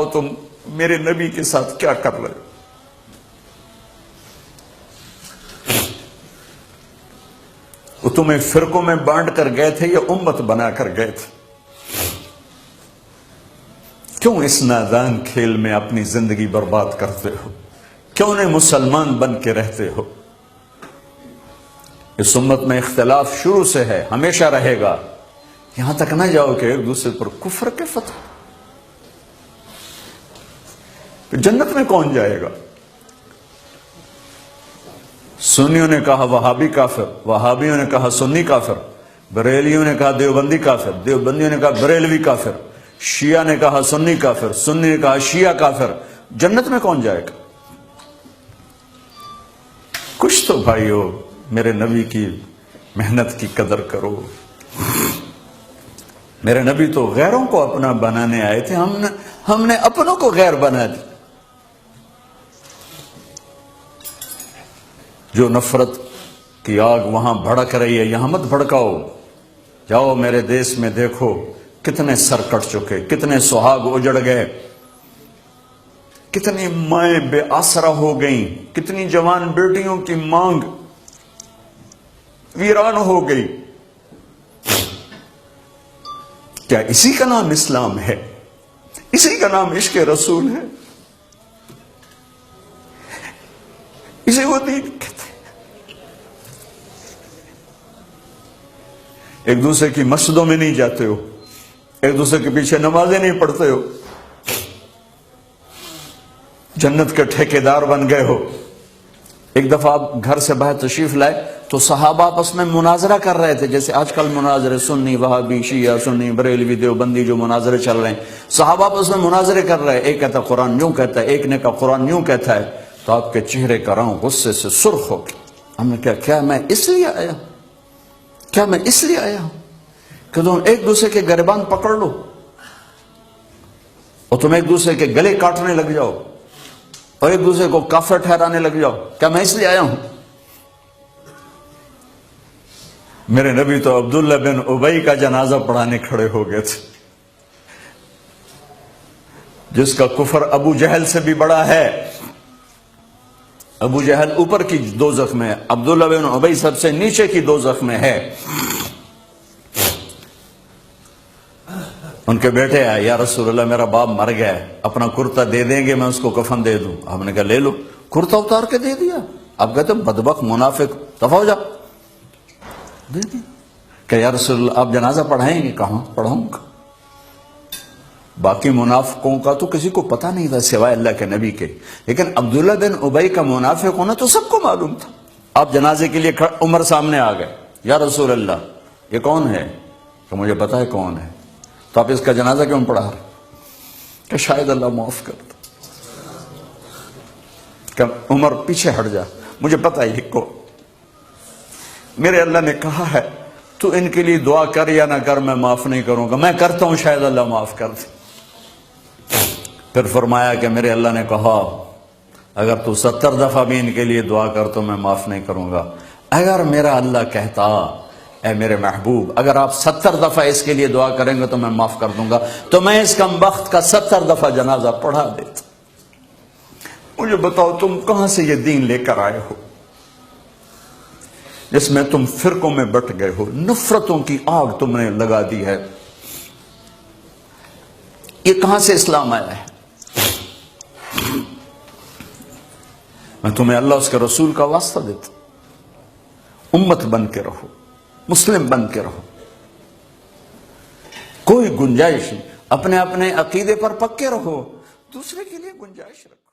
تم میرے نبی کے ساتھ کیا کر رہے ہو؟ وہ تمہیں فرقوں میں بانٹ کر گئے تھے یا امت بنا کر گئے تھے؟ کیوں اس نادان کھیل میں اپنی زندگی برباد کرتے ہو؟ کیوں نہیں مسلمان بن کے رہتے ہو؟ اس امت میں اختلاف شروع سے ہے، ہمیشہ رہے گا، یہاں تک نہ جاؤ کہ ایک دوسرے پر کفر کے فتح۔ جنت میں کون جائے گا؟ سنیوں نے کہا وہابی کافر، وہابیوں نے کہا سنی کافر، بریلیوں نے کہا دیوبندی کافر، دیوبندیوں نے کہا بریلوی کافر، شیعہ نے کہا سنی کافر، سنی نے کہا شیعہ کافر۔ جنت میں کون جائے گا؟ کچھ تو بھائیو میرے نبی کی محنت کی قدر کرو۔ میرے نبی تو غیروں کو اپنا بنانے آئے تھے، ہم نے اپنوں کو غیر بنا دی۔ جو نفرت کی آگ وہاں بھڑک رہی ہے، یہاں مت بھڑکاؤ۔ جاؤ میرے دیس میں دیکھو کتنے سر کٹ چکے، کتنے سہاگ اجڑ گئے، کتنی مائیں بے آسرا ہو گئیں، کتنی جوان بیٹیوں کی مانگ ویران ہو گئی۔ کیا اسی کا نام اسلام ہے؟ اسی کا نام عشق رسول ہے؟ اسے وہ دین کہتے ہیں؟ ایک دوسرے کی مسجدوں میں نہیں جاتے ہو، ایک دوسرے کے پیچھے نمازیں نہیں پڑھتے ہو، جنت کے ٹھیکیدار بن گئے ہو۔ ایک دفعہ آپ گھر سے باہر تشریف لائے تو صحابہ آپس میں مناظرہ کر رہے تھے، جیسے آج کل مناظرے سنی وہابی شیعہ، سنی بریلوی دیوبندی جو مناظرے چل رہے ہیں، صحابہ آپس میں مناظرے کر رہے ہیں۔ ایک کہتا ہے قرآن یوں کہتا ہے، ایک نے کہا قرآن یوں کہتا ہے، تو آپ کے چہرے کا رنگ غصے سے سرخ ہو گیا۔ ہم نے کہا کیا میں اس لیے آیا ہوں کہ تم ایک دوسرے کے گریبان پکڑ لو اور تم ایک دوسرے کے گلے کاٹنے لگ جاؤ اور ایک دوسرے کو کافر ٹھہرانے لگ جاؤ؟ کیا میں اس لیے آیا ہوں؟ میرے نبی تو عبداللہ بن ابی کا جنازہ پڑھانے کھڑے ہو گئے تھے، جس کا کفر ابو جہل سے بھی بڑا ہے۔ ابو جہل اوپر کی دوزخ میں، عبداللہ بن ابی سب سے نیچے کی دوزخ میں ہے۔ ان کے بیٹے آئے، یا رسول اللہ میرا باپ مر گیا ہے، اپنا کرتا دے دیں گے میں اس کو کفن دے دوں؟ ہم نے کہا لے لو۔ کرتا اتار کے دے دیا۔ اب کہتے بدبخت منافق، دفع ہو جا، دے دیا۔ کہ یا رسول اللہ آپ جنازہ پڑھائیں گے؟ کہاں پڑھاؤں گا۔ باقی منافقوں کا تو کسی کو پتہ نہیں تھا سوائے اللہ کے نبی کے، لیکن عبداللہ بن ابی کا منافق ہونا تو سب کو معلوم تھا۔ آپ جنازے کے لیے عمر سامنے آ گئے، یا رسول اللہ یہ کون ہے؟ کہ مجھے پتا ہے کون ہے، تو آپ اس کا جنازہ کیوں پڑھا رہے؟ کہ شاید اللہ معاف کر دے۔ کہ عمر پیچھے ہٹ جا، مجھے پتا ہے یہ کو، میرے اللہ نے کہا ہے تو ان کے لیے دعا کر یا نہ کر، میں معاف نہیں کروں گا، میں کرتا ہوں شاید اللہ معاف کر دے۔ پھر فرمایا کہ میرے اللہ نے کہا اگر تو 70 دفعہ بھی ان کے لیے دعا کر تو میں معاف نہیں کروں گا۔ اگر میرا اللہ کہتا اے میرے محبوب اگر آپ 70 دفعہ اس کے لیے دعا کریں گے تو میں معاف کر دوں گا، تو میں اس کم بخت کا 70 دفعہ جنازہ پڑھا دیتا۔ مجھے بتاؤ تم کہاں سے یہ دین لے کر آئے ہو جس میں تم فرقوں میں بٹ گئے ہو، نفرتوں کی آگ تم نے لگا دی ہے؟ یہ کہاں سے اسلام آیا ہے؟ میں تمہیں اللہ اس کے رسول کا واسطہ دیتا ہوں، امت بن کے رہو، مسلم بن کے رہو، کوئی گنجائش نہیں، اپنے عقیدے پر پکے رہو، دوسرے کے لیے گنجائش رکھو۔